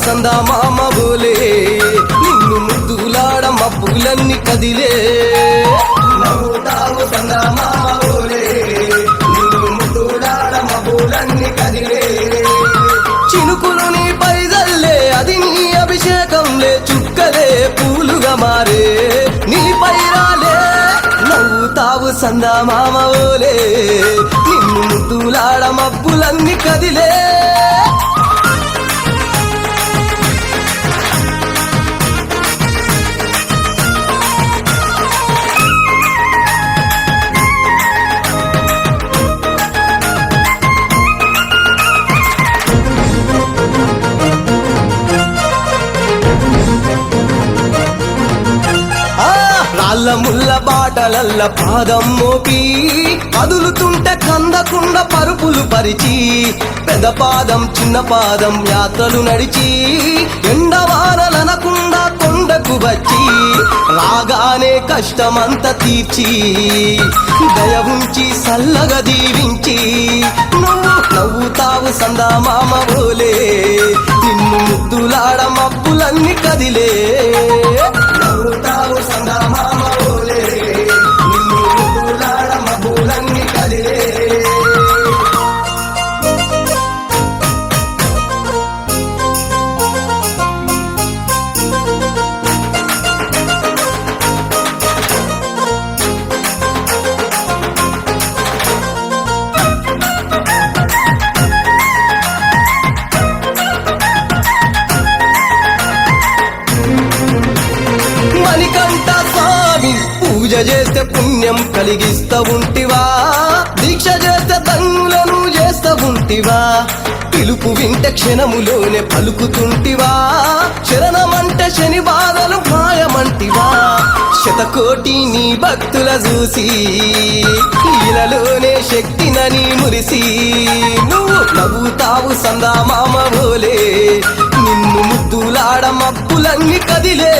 సందా మామ బోలే నిన్ను ముద్దులాడ మబ్బులన్నీ కదిలే నవ్వుతావు సందా మామ బోలే నిన్ను ముద్దులాడ మబ్బులన్నీ కదిలే చినుకులు నీ పైదల్లే అది నీ అభిషేకంలే చుక్కలే పూలుగా మారే నీ పైరాలే నవ్వుతావు సందా మామ బోలే నిన్ను ముద్దులాడ మబ్బులన్నీ కదిలే రాళ్ళ ముళ్ళ బాటలల్ల పాదం మోపి కదులుతుంటే కందకుండా పరుపులు పరిచి పెద్ద పాదం చిన్న పాదం యాత్రలు నడిచి ఎండవానలనకుండా కొండకు వచ్చి రాగానే కష్టమంతా తీర్చి దయ ఉంచి సల్లగా దీవించి నువ్వు నవ్వుతావు సందా మామ బోలే నిన్ను ముద్దులాడ మబ్బులన్నీ కదిలే నవ్వుతావు సందా మామ బోలే నిన్ను ముద్దులాడ మబ్బులన్నీ కదిలే మణికంఠ స్వామి పూజ చేస్తే పుణ్యం కలిగిస్తా ఉంటివా దీక్ష చేస్తే ధన్యులను చేస్తా ఉంటివా పిలుపు వింటే క్షణములోనే పలుకుతుంటివా శరణమంటే శని బాధలు మాయమంటివా శతకోటి నీ భక్తుల చూసి ఈలలోనే శక్తినని మురిసి నువ్వు నవ్వుతావు సందా మామ బోలే నిన్ను ముద్దులాడ మబ్బులన్నీ కదిలే